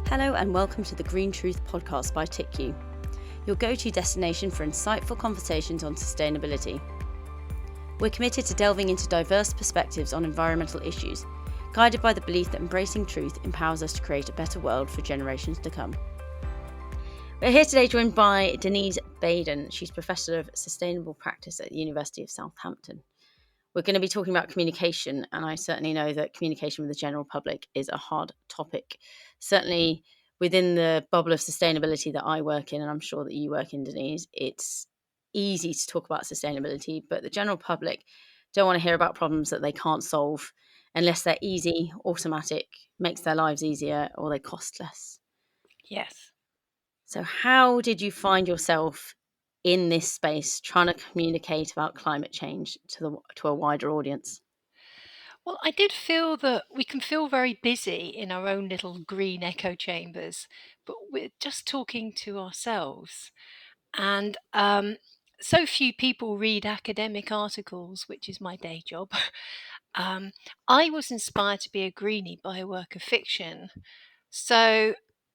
Hello and welcome to the GreenTruth podcast by TiiQu, your go-to destination for insightful conversations on sustainability. We're committed to delving into diverse perspectives on environmental issues, guided by the belief that embracing truth empowers us to create a better world for generations to come. We're here today joined by Denise Baden. She's Professor of Sustainable Practice at the University of Southampton. We're going to be talking about communication, and I certainly know that communication with the general public is a hard topic. Certainly within the bubble of sustainability that I work in, and I'm sure that you work in, Denise, it's easy to talk about sustainability, but the general public don't want to hear about problems that they can't solve unless they're easy, automatic, makes their lives easier, or they cost less. Yes. So how did you find yourself in this space trying to communicate about climate change to a wider audience? Well, I did feel that we can feel very busy in our own little green echo chambers, but we're just talking to ourselves. And so few people read academic articles, which is my day job. I was inspired to be a greenie by a work of fiction. So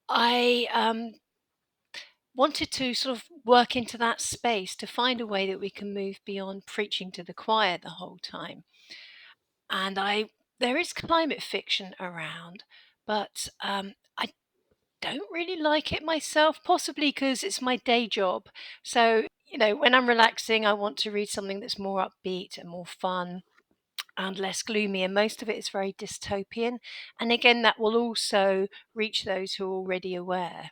I wanted to sort of work into that space to find a way that we can move beyond preaching to the choir the whole time. And there is climate fiction around, but I don't really like it myself, possibly because it's my day job. So, when I'm relaxing, I want to read something that's more upbeat and more fun and less gloomy, and most of it is very dystopian. And again, that will also reach those who are already aware.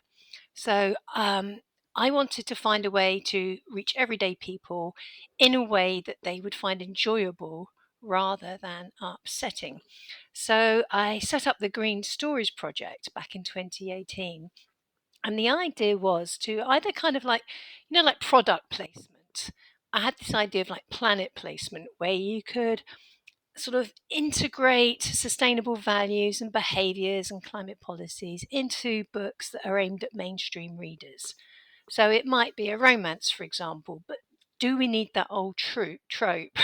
So, I wanted to find a way to reach everyday people in a way that they would find enjoyable rather than upsetting. So I set up the Green Stories Project back in 2018. And the idea was to either kind of like, like product placement. I had this idea of like planet placement where you could sort of integrate sustainable values and behaviors and climate policies into books that are aimed at mainstream readers. So it might be a romance, for example, but do we need that old trope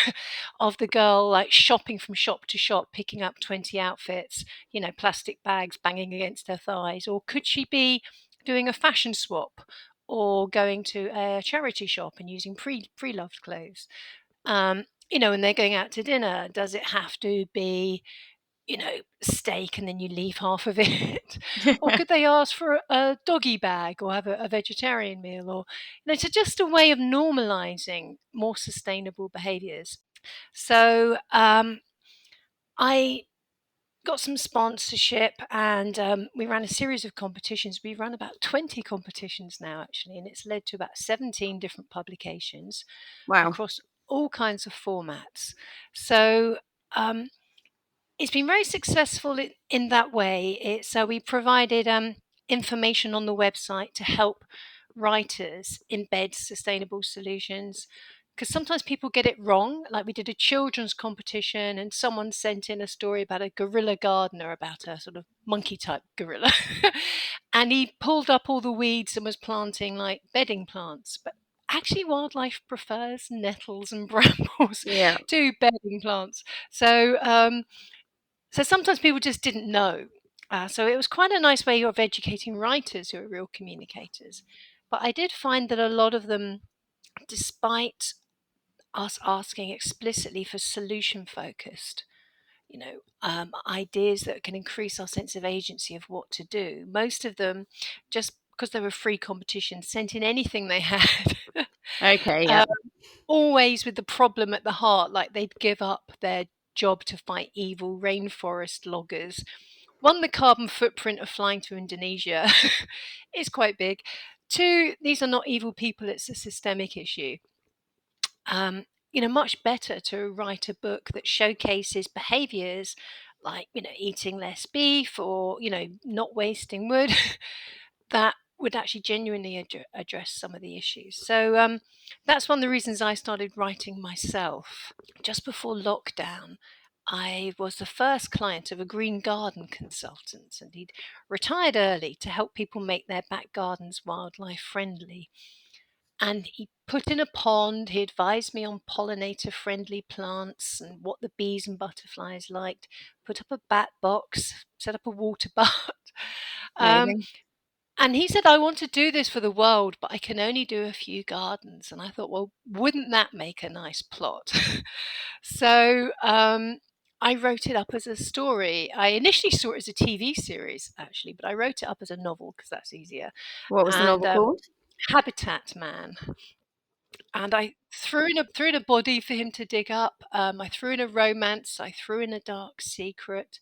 of the girl like shopping from shop to shop, picking up 20 outfits, plastic bags banging against her thighs? Or could she be doing a fashion swap or going to a charity shop and using pre-loved clothes? When they're going out to dinner, does it have to be steak and then you leave half of it? Or could they ask for a doggy bag or have a vegetarian meal? Or, so just a way of normalizing more sustainable behaviors. So I got some sponsorship and we ran a series of competitions. We run about 20 competitions now, actually, and it's led to about 17 different publications. Wow. Across all kinds of formats. So it's been very successful in that way. So we provided information on the website to help writers embed sustainable solutions. Because sometimes people get it wrong. Like we did a children's competition and someone sent in a story about a gorilla gardener, about a sort of monkey type gorilla. And he pulled up all the weeds and was planting like bedding plants. But actually wildlife prefers nettles and brambles to bedding plants. So sometimes people just didn't know. So it was quite a nice way of educating writers who are real communicators. But I did find that a lot of them, despite us asking explicitly for solution-focused, ideas that can increase our sense of agency of what to do, most of them, just because they were free competitions, sent in anything they had. Okay, yeah. Always with the problem at the heart, like they'd give up their job to fight evil rainforest loggers. One, the carbon footprint of flying to Indonesia is quite big. Two, these are not evil people, it's a systemic issue. Much better to write a book that showcases behaviors like, eating less beef or, not wasting wood that would actually genuinely address some of the issues. So that's one of the reasons I started writing myself. Just before lockdown, I was the first client of a green garden consultant, and he'd retired early to help people make their back gardens wildlife friendly. And he put in a pond, he advised me on pollinator-friendly plants and what the bees and butterflies liked, put up a bat box, set up a water butt. Um, Amazing. and he said, I want to do this for the world, but I can only do a few gardens. And I thought, well, wouldn't that make a nice plot? So I wrote it up as a story. I initially saw it as a TV series, actually, but I wrote it up as a novel because that's easier. What was the And novel called? Habitat Man. And I threw in a body for him to dig up. I threw in a romance. I threw in a dark secret.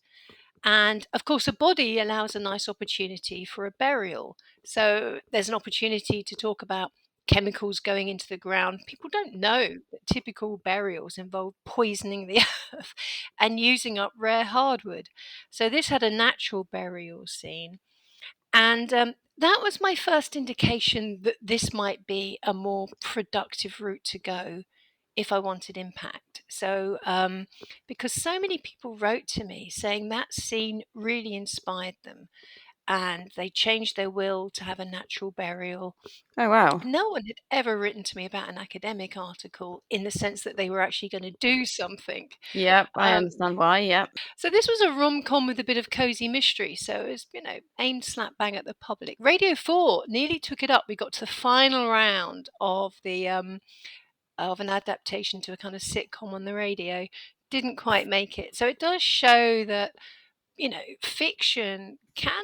And of course, a body allows a nice opportunity for a burial. So there's an opportunity to talk about chemicals going into the ground. People don't know that typical burials involve poisoning the earth and using up rare hardwood. So this had a natural burial scene. And that was my first indication that this might be a more productive route to go if I wanted impact. So, because so many people wrote to me saying that scene really inspired them and they changed their will to have a natural burial. Oh, wow. No one had ever written to me about an academic article in the sense that they were actually going to do something. Yep, I Um, understand why. Yep. so this was a rom-com with a bit of cozy mystery. So it was, aimed slap bang at the public. Radio 4 nearly took it up. We got to the final round of the of an adaptation to a kind of sitcom on the radio. Didn't quite make it. So it does show that, fiction can,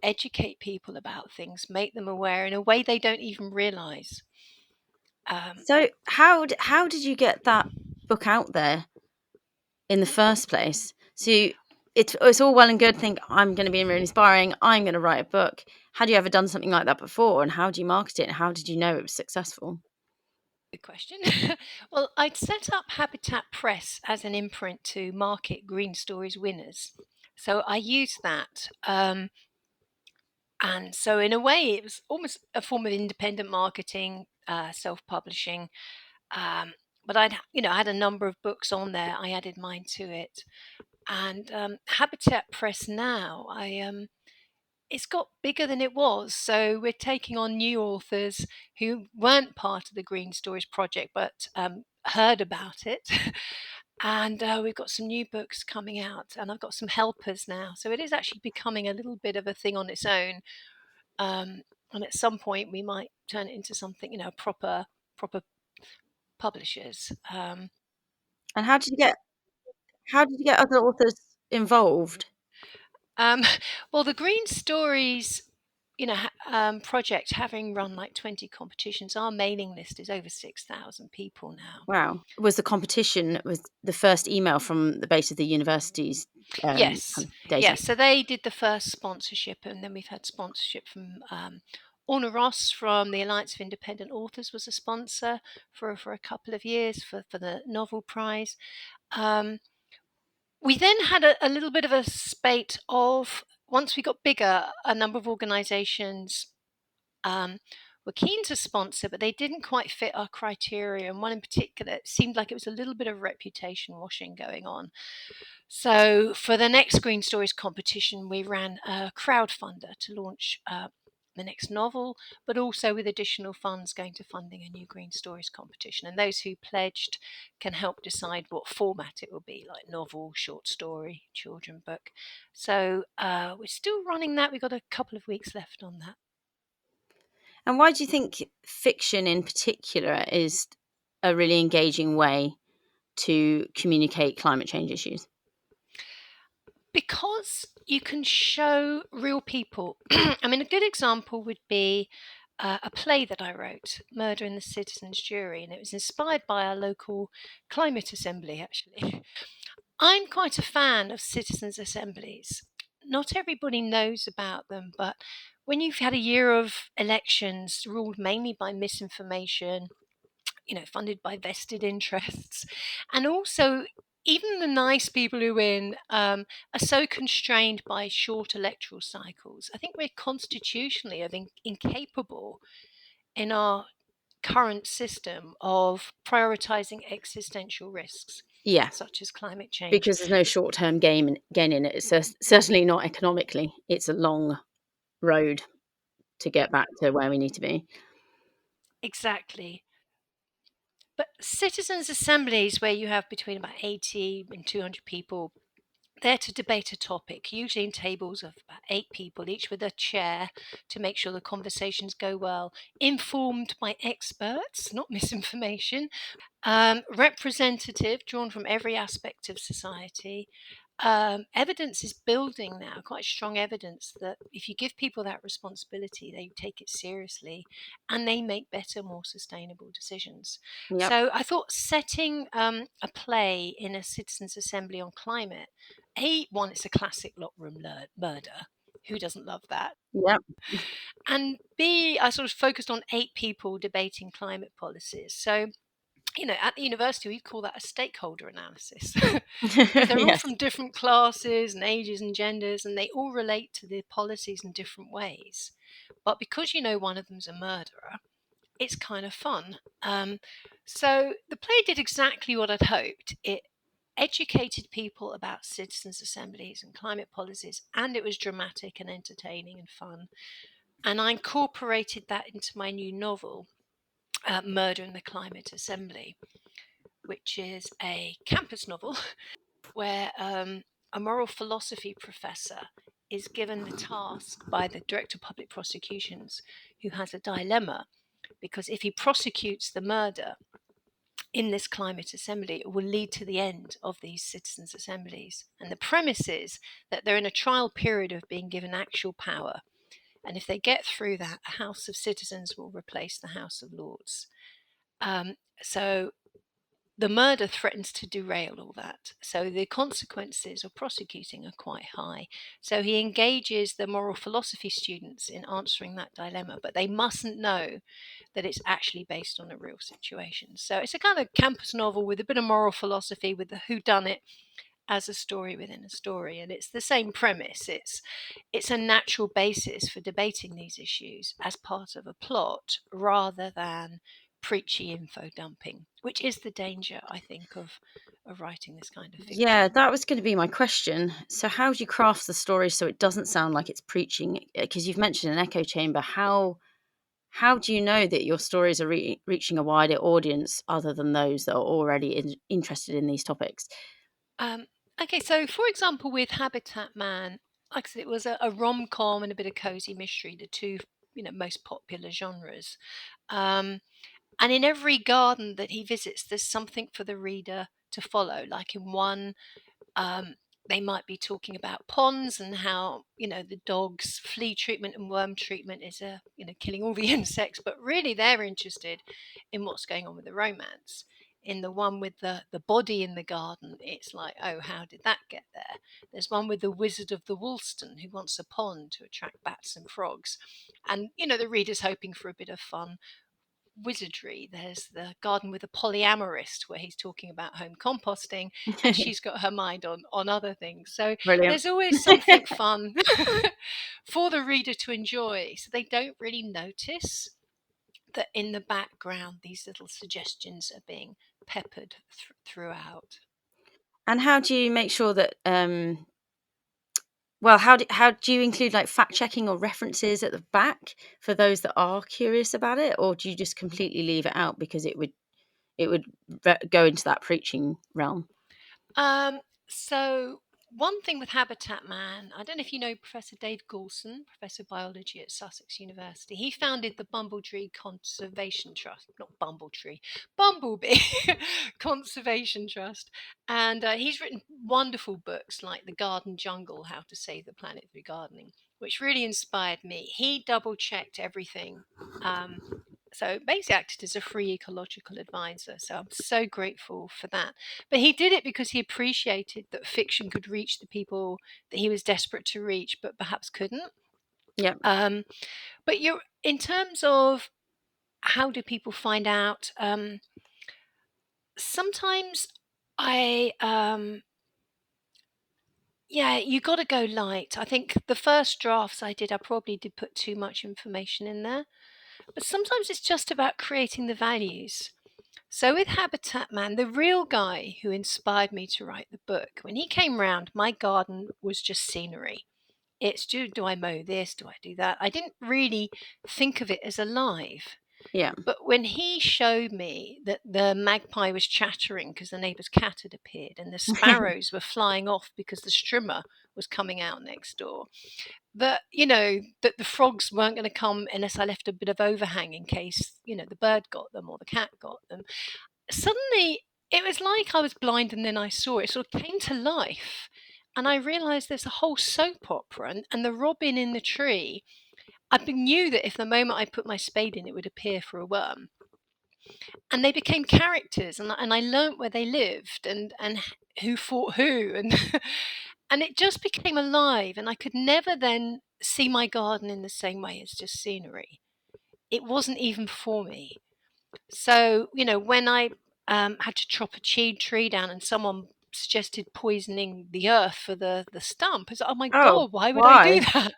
educate people about things, make them aware in a way they don't even realize. So how did you get that book out there in the first place? So it's all well and good. Think I'm going to be really inspiring. I'm going to write a book. Had you ever done something like that before? And how do you market it? And how did you know it was successful? Good question. Well, I'd set up Habitat Press as an imprint to market Green Stories winners. So I used that. And so, in a way, it was almost a form of independent marketing, self-publishing. But I had a number of books on there. I added mine to it, and Habitat Press now, it's got bigger than it was. So we're taking on new authors who weren't part of the Green Stories project, but heard about it. And we've got some new books coming out, and I've got some helpers now. So it is actually becoming a little bit of a thing on its own. And at some point, we might turn it into something, proper publishers. And how did you get other authors involved? Um, well, the Green Stories, project, having run like 20 competitions, our mailing list is over 6,000 people now. Wow. Was the competition was the first email from the base of the university's Yes, kind of data? yes. So they did the first sponsorship, and then we've had sponsorship from Orna Ross from the Alliance of Independent Authors was a sponsor for a couple of years for the novel prize. Um, we then had a little bit of a spate of, once we got bigger, a number of organisations were keen to sponsor, but they didn't quite fit our criteria. And one in particular, it seemed like it was a little bit of reputation washing going on. So for the next Green Stories competition, we ran a crowdfunder to launch the next novel, but also with additional funds going to funding a new Green Stories competition. And those who pledged can help decide what format it will be, like novel, short story, children book. So we're still running that. We've got a couple of weeks left on that. And why do you think fiction in particular is a really engaging way to communicate climate change issues? Because you can show real people. I mean, a good example would be a play that I wrote, Murder in the Citizens' Jury, and it was inspired by our local climate assembly, actually. I'm quite a fan of citizens' assemblies. Not everybody knows about them, but when you've had a year of elections ruled mainly by misinformation, funded by vested interests, and also even the nice people who win are so constrained by short electoral cycles. I think we're constitutionally, incapable in our current system of prioritizing existential risks Yeah, such as climate change. because there's no short-term gain in it. It's certainly not economically. It's a long road to get back to where we need to be. Exactly. But citizens' assemblies, where you have between about 80 and 200 people They're to debate a topic, usually in tables of about 8 people, each with a chair, to make sure the conversations go well, informed by experts, not misinformation, representative, drawn from every aspect of society. Evidence is building now, quite strong evidence that if you give people that responsibility, they take it seriously and they make better, more sustainable decisions. Yep. So I thought setting a play in a citizens' assembly on climate, one, it's a classic locked room murder. Who doesn't love that? Yep. And B, I sort of focused on 8 people debating climate policies. So at the university, we call that a stakeholder analysis because they're all Yes. from different classes and ages and genders, and they all relate to the policies in different ways. But because one of them's a murderer, it's kind of fun. So the play did exactly what I'd hoped. It educated people about citizens' assemblies and climate policies, and it was dramatic and entertaining and fun. And I incorporated that into my new novel, Murder in the Climate Assembly, which is a campus novel where a moral philosophy professor is given the task by the director of public prosecutions, who has a dilemma, because if he prosecutes the murder in this climate assembly, it will lead to the end of these citizens' assemblies. And the premise is that they're in a trial period of being given actual power. And if they get through that, the House of Citizens will replace the House of Lords. So the murder threatens to derail all that. So the consequences of prosecuting are quite high. So he engages the moral philosophy students in answering that dilemma, but they mustn't know that it's actually based on a real situation. So it's a kind of campus novel with a bit of moral philosophy, with the whodunit as a story within a story. And it's the same premise. It's a natural basis for debating these issues as part of a plot, rather than preachy info dumping, which is the danger, I think, of writing this kind of fiction. Yeah, that was going to be my question. So, how do you craft the story so it doesn't sound like it's preaching? Because you've mentioned an echo chamber. How do you know that your stories are reaching a wider audience other than those that are already interested in these topics? Okay, so for example, with Habitat Man, like I said, it was a rom-com and a bit of cozy mystery, the two most popular genres. And in every garden that he visits, there's something for the reader to follow. Like in one, they might be talking about ponds and how the dog's flea treatment and worm treatment is killing all the insects, but really they're interested in what's going on with the romance. In the one with the body in the garden, it's like, oh, how did that get there? There's one with the Wizard of the Woolston, who wants a pond to attract bats and frogs, and the reader's hoping for a bit of fun wizardry. There's the garden with a polyamorist, where he's talking about home composting and she's got her mind on other things. So Brilliant. there's always something fun for the reader to enjoy, so they don't really notice that in the background these little suggestions are being peppered throughout. And how do you make sure that well, how do you include like fact checking or references at the back for those that are curious about it, or do you just completely leave it out because it would go into that preaching realm? So one thing with Habitat Man, I don't know if you know Professor Dave Goulson, Professor of Biology at Sussex University. He founded the Bumblebee Conservation Trust, not Bumbletree, Bumblebee Conservation Trust. And he's written wonderful books like The Garden Jungle, How to Save the Planet Through Gardening, which really inspired me. He double checked everything. So basically acted as a free ecological advisor. So I'm so grateful for that. But he did it because he appreciated that fiction could reach the people that he was desperate to reach, but perhaps couldn't. Yep. But in terms of how do people find out? Sometimes you got to go light. I think the first drafts I probably did put too much information in there. But sometimes it's just about creating the values. So with Habitat Man, the real guy who inspired me to write the book, when he came round, my garden was just scenery. It's do I mow this? Do I do that? I didn't really think of it as alive. Yeah. But when he showed me that the magpie was chattering because the neighbour's cat had appeared, and the sparrows were flying off because the strimmer was coming out next door, that that the frogs weren't going to come unless I left a bit of overhang in case the bird got them or the cat got them, suddenly it was like I was blind and then I saw it. It sort of came to life, and I realised there's a whole soap opera, and the robin in the tree. I knew that if the moment I put my spade in, it would appear for a worm, and they became characters, and I learnt where they lived and who fought who, and and it just became alive, and I could never then see my garden in the same way as just scenery. It wasn't even for me. So when I had to chop a cheat tree down and someone suggested poisoning the earth for the stump, it's like, oh my Oh, god, why would I do why? that?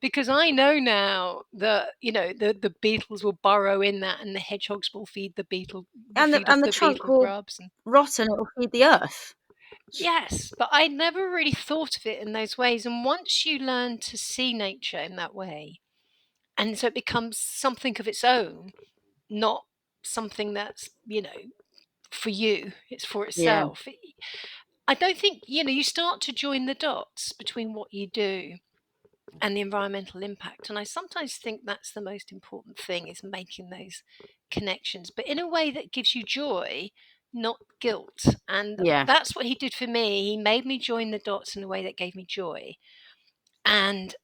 Because I know now that the beetles will burrow in that, and the hedgehogs will feed And feed off the the trunk beetle will grubs. And rot and it will feed the earth. yes, but I never really thought of it in those ways. And once you learn to see nature in that way, and so it becomes something of its own, not something that's for you, it's for Yeah. itself. I don't think you start to join the dots between what you do and the environmental impact, and I sometimes think that's the most important thing, is making those connections, but in a way that gives you joy, not guilt. And Yeah. that's what he did for me. He made me join the dots in a way that gave me joy. And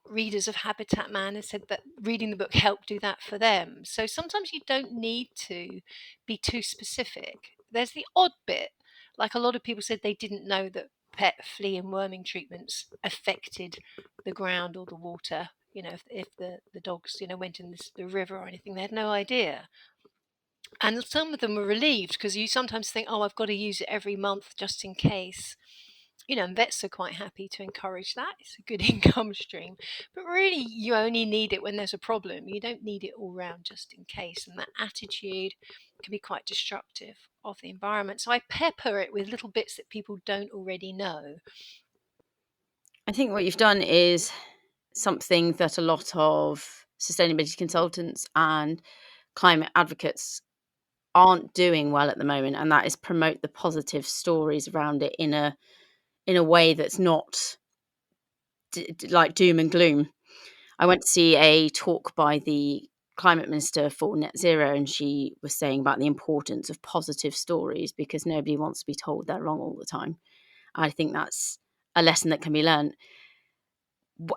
readers of Habitat Man have said that reading the book helped do that for them. So sometimes you don't need to be too specific. There's the odd bit, like a lot of people said they didn't know that pet flea and worming treatments affected the ground or the water. If the dogs went in the river or anything, they had no idea. And some of them were relieved, because you sometimes think, oh, I've got to use it every month just in case. And vets are quite happy to encourage that. It's a good income stream. But really, you only need it when there's a problem. You don't need it all round just in case. And that attitude can be quite destructive of the environment. So I pepper it with little bits that people don't already know. I think what you've done is something that a lot of sustainability consultants and climate advocates aren't doing well at the moment, and that is promote the positive stories around it in a way that's not like doom and gloom. I went to see a talk by the climate minister for net zero, and she was saying about the importance of positive stories because nobody wants to be told they're wrong all the time. I think that's a lesson that can be learned.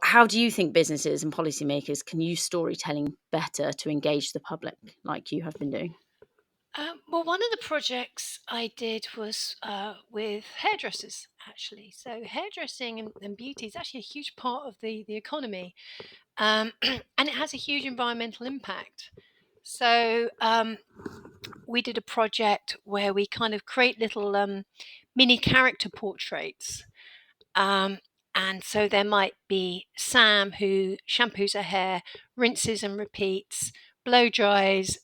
How do you think businesses and policymakers can use storytelling better to engage the public like you have been doing? Well, one of the projects I did was with hairdressers, actually. So hairdressing and beauty is actually a huge part of the economy, and it has a huge environmental impact. So we did a project where we kind of create little mini character portraits. Um, and so there might be Sam, who shampoos her hair, rinses and repeats, blow dries,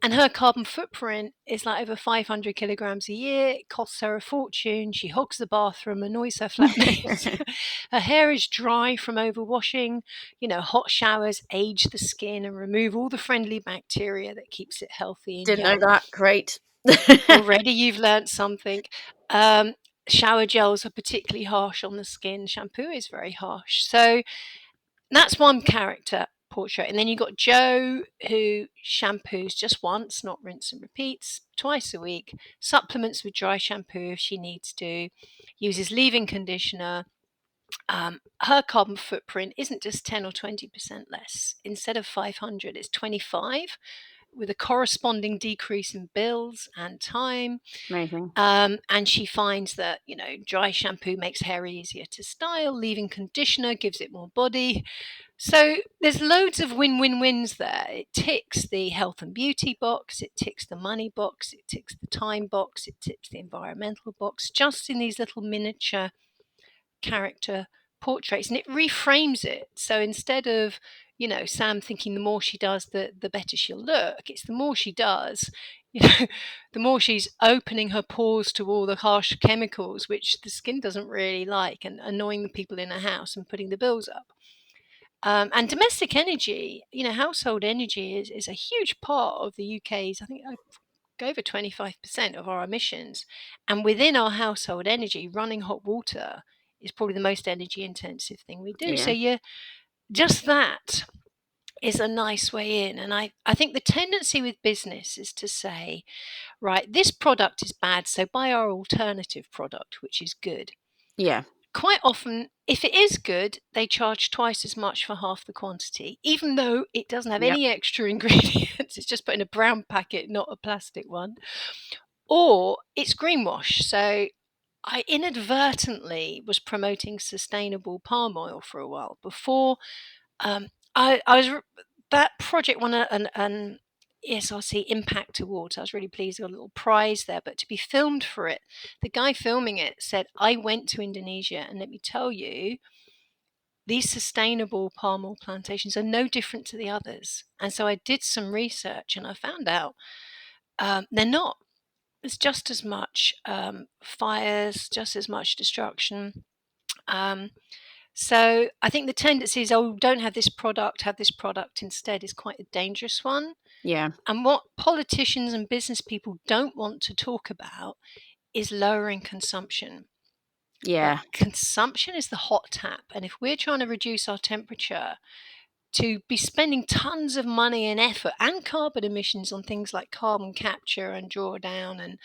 and her carbon footprint is like over 500 kilograms a year. It costs her a fortune. She hogs the bathroom, annoys her flatmates. Her hair is dry from overwashing. Hot showers age the skin and remove all the friendly bacteria that keeps it healthy and Didn't know young. that. Great. Already you've learnt something. Um, Shower gels are particularly harsh on the skin. Shampoo is very harsh. So that's one character portrait. And then you've got Joe, who shampoos just once, not rinse and repeats, twice a week, supplements with dry shampoo if she needs to, uses leave-in conditioner. Her carbon footprint isn't just 10 or 20% less. Instead of 500, it's 25, with a corresponding decrease in bills and time. Amazing. And she finds that, dry shampoo makes hair easier to style, leave-in conditioner gives it more body. So there's loads of win-win-wins there. It ticks the health and beauty box, it ticks the money box, it ticks the time box, it ticks the environmental box, just in these little miniature character portraits, and it reframes it. So instead of Sam thinking the more she does, the better she'll look, it's the more she does, the more she's opening her pores to all the harsh chemicals which the skin doesn't really like, and annoying the people in her house and putting the bills up. And domestic energy, household energy is a huge part of the UK's, I think, over 25% of our emissions. And within our household energy, running hot water is probably the most energy intensive thing we do. So just that is a nice way in. And I think the tendency with business is to say, right, this product is bad, so buy our alternative product, which is good. Yeah. Quite often, if it is good, they charge twice as much for half the quantity, even though it doesn't have any extra ingredients. It's just put in a brown packet, not a plastic one. Or it's greenwash. So I inadvertently was promoting sustainable palm oil for a while before. I was that project won an ESRC Impact Award. I was really pleased. I got a little prize there. But to be filmed for it, the guy filming it said, I went to Indonesia, and let me tell you, these sustainable palm oil plantations are no different to the others. And so I did some research, and I found out they're not. There's just as much fires, just as much destruction. So I think the tendency is, don't have this product instead, is quite a dangerous one. Yeah. And what politicians and business people don't want to talk about is lowering consumption. Yeah. But consumption is the hot tap. And if we're trying to reduce our temperature, to be spending tons of money and effort and carbon emissions on things like carbon capture and drawdown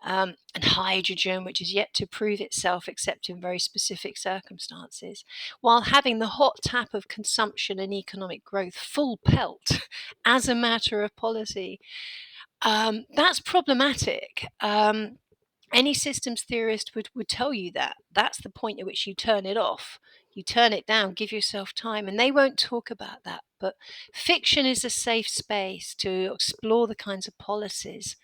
and hydrogen, which is yet to prove itself except in very specific circumstances, while having the hot tap of consumption and economic growth full pelt as a matter of policy, that's problematic. Any systems theorist would tell you that. That's the point at which you turn it off. You turn it down, give yourself time, and they won't talk about that. But fiction is a safe space to explore the kinds of policies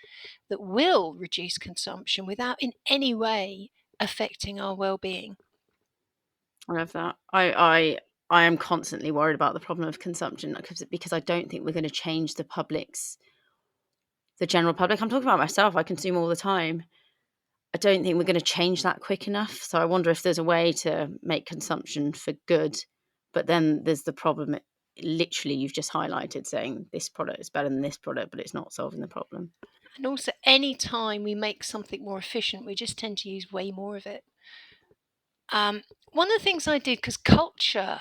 that will reduce consumption without in any way affecting our well-being. I love that. I am constantly worried about the problem of consumption because I don't think we're going to change the general public. I'm talking about myself. I consume all the time. I don't think we're going to change that quick enough. So I wonder if there's a way to make consumption for good. But then there's the problem, literally, you've just highlighted, saying this product is better than this product, but it's not solving the problem. And also, any time we make something more efficient, we just tend to use way more of it. One of the things I did, because culture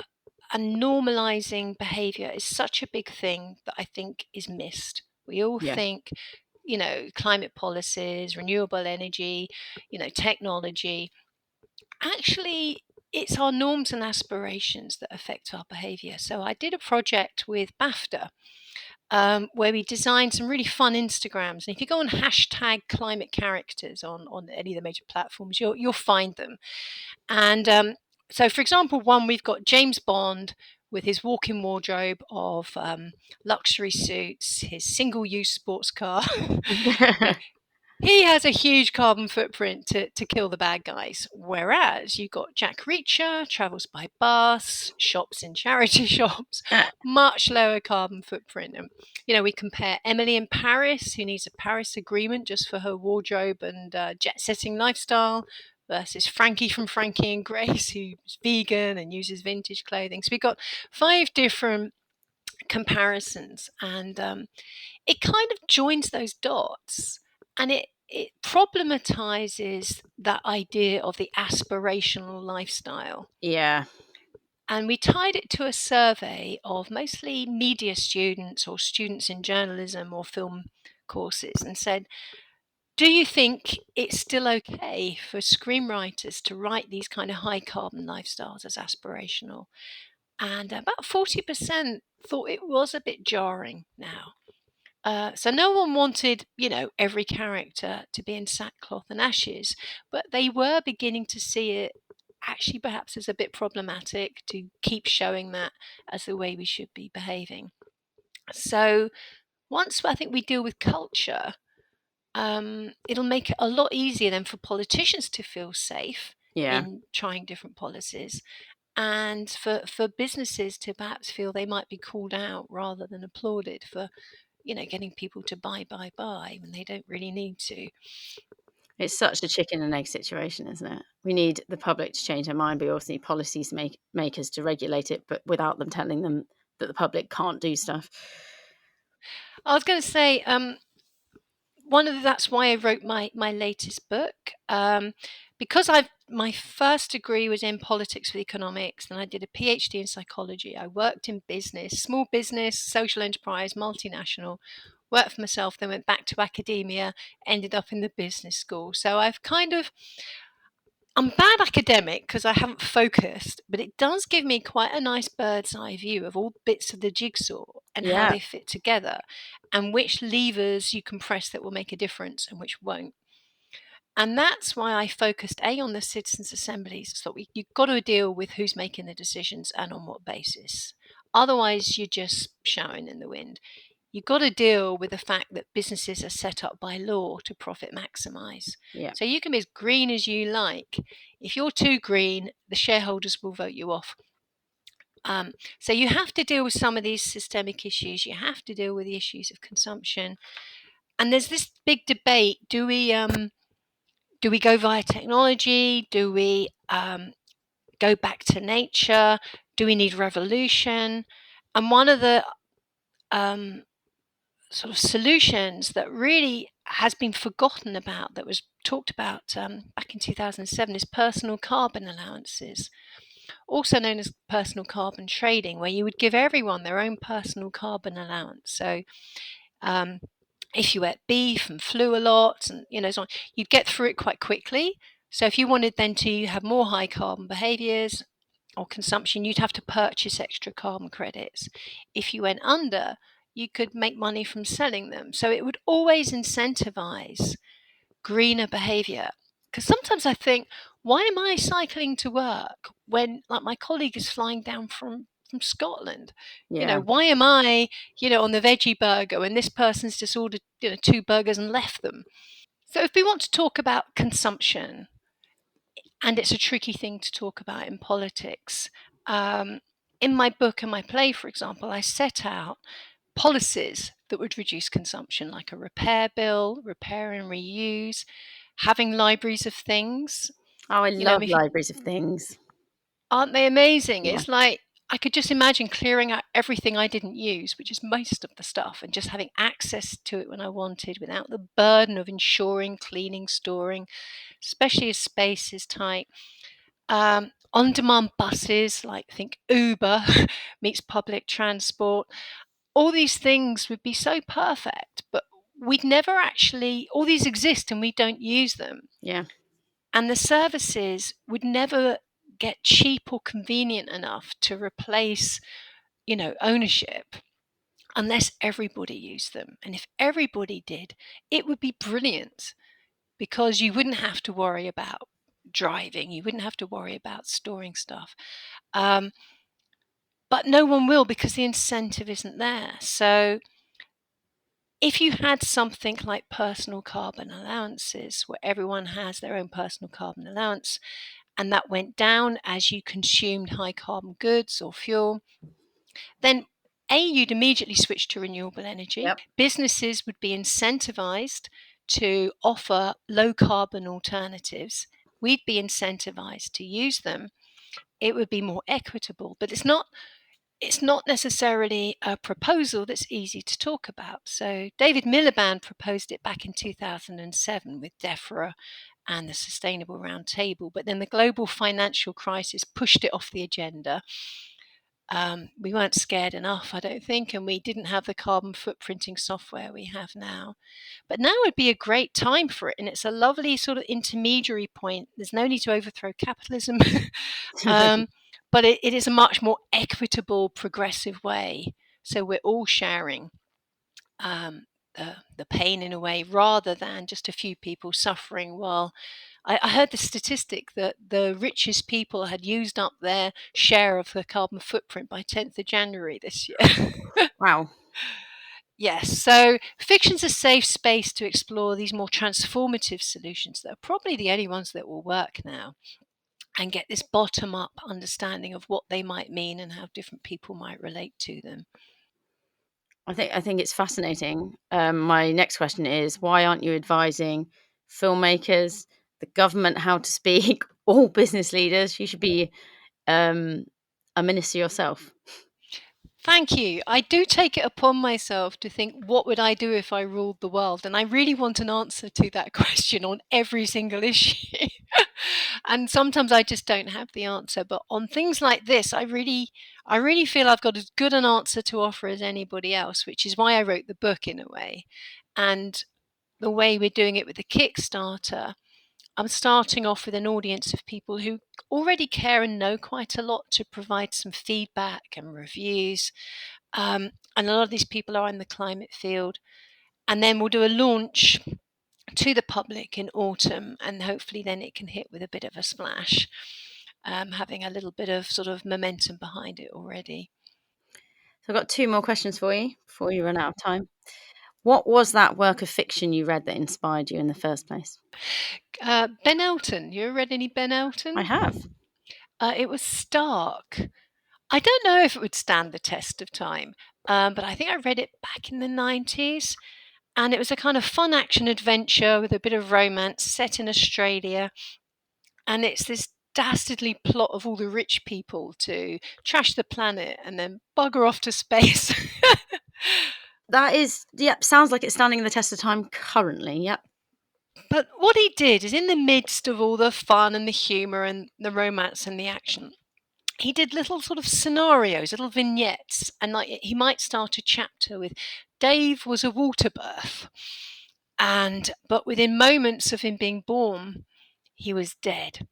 and normalizing behavior is such a big thing that I think is missed. We all think, climate policies, renewable energy, technology. Actually, it's our norms and aspirations that affect our behavior. So I did a project with BAFTA where we designed some really fun Instagrams. And if you go on hashtag climate characters on any of the major platforms, you'll find them. And so, for example, we've got James Bond with his walk-in wardrobe of luxury suits, his single-use sports car. He has a huge carbon footprint to kill the bad guys. Whereas you've got Jack Reacher, travels by bus, shops in charity shops, much lower carbon footprint. And, we compare Emily in Paris, who needs a Paris agreement just for her wardrobe and jet-setting lifestyle, versus Frankie from Frankie and Grace, who's vegan and uses vintage clothing. So we've got 5 different comparisons, and it kind of joins those dots, and it problematizes that idea of the aspirational lifestyle. Yeah. And we tied it to a survey of mostly media students or students in journalism or film courses and said, do you think it's still okay for screenwriters to write these kind of high carbon lifestyles as aspirational? And about 40% thought it was a bit jarring now. So no one wanted, every character to be in sackcloth and ashes, but they were beginning to see it actually perhaps as a bit problematic to keep showing that as the way we should be behaving. So once I think we deal with culture, it'll make it a lot easier then for politicians to feel safe in trying different policies, and for businesses to perhaps feel they might be called out rather than applauded for getting people to buy when they don't really need to. It's such a chicken and egg situation, isn't it? We need the public to change their mind, but we also need policies makers to regulate it, but without them telling them that the public can't do stuff. I was going to say, that's why I wrote my latest book, because my first degree was in politics with economics, then I did a PhD in psychology. I worked in business, small business, social enterprise, multinational, worked for myself, then went back to academia, ended up in the business school. So I'm bad academic because I haven't focused, but it does give me quite a nice bird's eye view of all bits of the jigsaw and how Yeah. they fit together and which levers you can press that will make a difference and which won't. And that's why I focused on the citizens' assemblies. So you've got to deal with who's making the decisions and on what basis. Otherwise, you're just shouting in the wind. You've got to deal with the fact that businesses are set up by law to profit maximize. Yeah. So you can be as green as you like. If you're too green, the shareholders will vote you off. So you have to deal with some of these systemic issues. You have to deal with the issues of consumption. And there's this big debate: do we go via technology? Do we go back to nature? Do we need revolution? And one of the sort of solutions that really has been forgotten about, that was talked about back in 2007, is personal carbon allowances, also known as personal carbon trading, where you would give everyone their own personal carbon allowance. So if you ate beef and flew a lot and so on, you'd get through it quite quickly. So if you wanted then to have more high carbon behaviors or consumption, you'd have to purchase extra carbon credits. If you went under, you could make money from selling them. So it would always incentivize greener behavior. Because sometimes I think, why am I cycling to work when, like, my colleague is flying down from Scotland? Yeah. Why am I, on the veggie burger when this person's just ordered, 2 burgers and left them? So if we want to talk about consumption, and it's a tricky thing to talk about in politics, in my book and my play, for example, I set out policies that would reduce consumption, like a repair bill, repair and reuse, having libraries of things. Oh, I love If libraries of things. aren't they amazing? Yeah. It's like I could just imagine clearing out everything I didn't use, which is most of the stuff, and just having access to it when I wanted without the burden of insuring, cleaning, storing, especially as space is tight. On-demand buses, like think Uber meets public transport. All these things would be so perfect, but we'd never actually, all these exist and we don't use them. Yeah. And the services would never get cheap or convenient enough to replace, ownership unless everybody used them. And if everybody did, it would be brilliant because you wouldn't have to worry about driving, you wouldn't have to worry about storing stuff. But no one will because the incentive isn't there. So if you had something like personal carbon allowances, where everyone has their own personal carbon allowance, and that went down as you consumed high carbon goods or fuel, then you'd immediately switch to renewable energy. Yep. Businesses would be incentivized to offer low carbon alternatives. We'd be incentivized to use them. It would be more equitable, but it's not necessarily a proposal that's easy to talk about. So David Miliband proposed it back in 2007 with DEFRA and the Sustainable Roundtable, but then the global financial crisis pushed it off the agenda. We weren't scared enough, I don't think, and we didn't have the carbon footprinting software we have now. But now would be a great time for it, and it's a lovely sort of intermediary point. There's no need to overthrow capitalism. But it is a much more equitable, progressive way. So we're all sharing the pain in a way, rather than just a few people suffering. While I heard the statistic that the richest people had used up their share of the carbon footprint by 10th of January this year. Wow. Yes, so fiction's a safe space to explore these more transformative solutions that are probably the only ones that will work now, and get this bottom-up understanding of what they might mean and how different people might relate to them. I think it's fascinating. My next question is, why aren't you advising filmmakers, the government how to speak, all business leaders. You should be a minister yourself. Thank you. I do take it upon myself to think, what would I do if I ruled the world? And I really want an answer to that question on every single issue. And sometimes I just don't have the answer. But on things like this, I really feel I've got as good an answer to offer as anybody else, which is why I wrote the book in a way. And the way we're doing it with the Kickstarter, I'm starting off with an audience of people who already care and know quite a lot to provide some feedback and reviews. And a lot of these people are in the climate field. And then we'll do a launch to the public in autumn, and hopefully then it can hit with a bit of a splash, having a little bit of sort of momentum behind it already. So I've got 2 more questions for you before you run out of time. What was that work of fiction you read that inspired you in the first place? Ben Elton. You ever read any Ben Elton? I have. It was Stark. I don't know if it would stand the test of time, but I think I read it back in the 90s. And it was a kind of fun action adventure with a bit of romance set in Australia. And it's this dastardly plot of all the rich people to trash the planet and then bugger off to space. That is, sounds like it's standing the test of time currently. Yep. But what he did is, in the midst of all the fun and the humour and the romance and the action, he did little sort of scenarios, little vignettes, and like he might start a chapter with Dave was a water birth, but within moments of him being born, he was dead.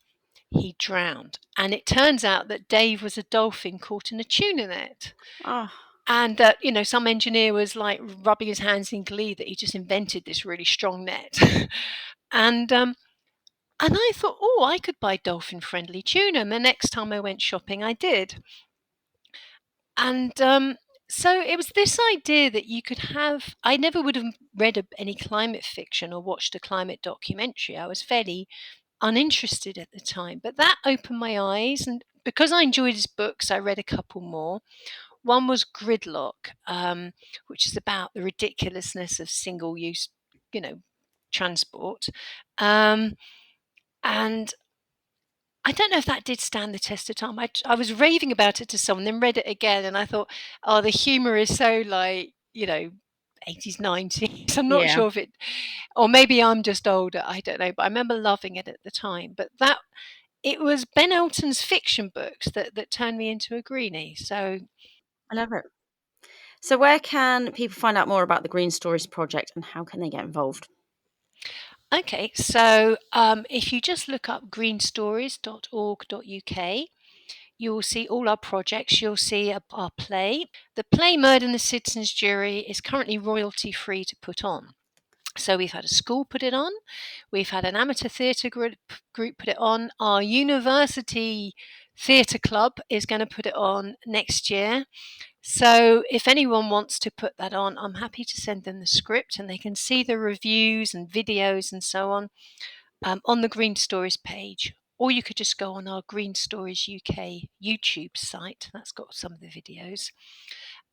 He drowned, and it turns out that Dave was a dolphin caught in a tuna net. Oh. And that, some engineer was like rubbing his hands in glee that he just invented this really strong net. And I thought, I could buy dolphin-friendly tuna. And the next time I went shopping, I did. And so it was this idea that you could have. I never would have read any climate fiction or watched a climate documentary. I was fairly uninterested at the time, but that opened my eyes. And because I enjoyed his books, I read a couple more. One was Gridlock, which is about the ridiculousness of single-use, transport. And I don't know if that did stand the test of time. I was raving about it to someone, then read it again, and I thought, the humour is so 80s, 90s. I'm not sure if it, or maybe I'm just older, I don't know, but I remember loving it at the time. But it was Ben Elton's fiction books that turned me into a greenie. So I love it. So where can people find out more about the Green Stories project, and how can they get involved? Okay, so if you just look up greenstories.org.uk, you will see all our projects. You'll see our play. The play Murder in the Citizens Jury is currently royalty free to put on. So we've had a school put it on. We've had an amateur theatre group put it on. Our university theatre club is going to put it on next year. So if anyone wants to put that on, I'm happy to send them the script, and they can see the reviews and videos and so on the Green Stories page. Or you could just go on our Green Stories UK YouTube site. That's got some of the videos.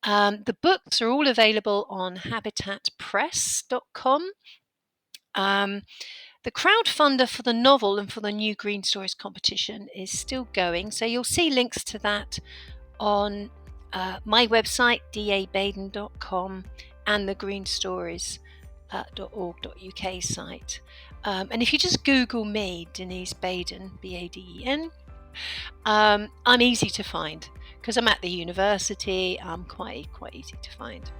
The books are all available on habitatpress.com. The crowdfunder for the novel and for the new Green Stories competition is still going. So you'll see links to that on my website, dabaden.com, and the greenstories.org.uk site. And if you just Google me, Denise Baden, Baden, I'm easy to find because I'm at the university. I'm quite easy to find.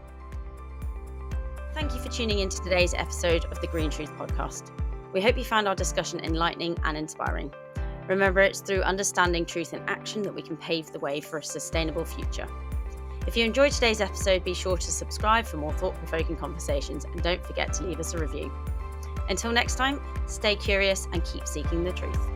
Thank you for tuning in to today's episode of the Green Truth podcast. We hope you found our discussion enlightening and inspiring. Remember, it's through understanding truth in action that we can pave the way for a sustainable future. If you enjoyed today's episode, be sure to subscribe for more thought-provoking conversations, and don't forget to leave us a review. Until next time, stay curious and keep seeking the truth.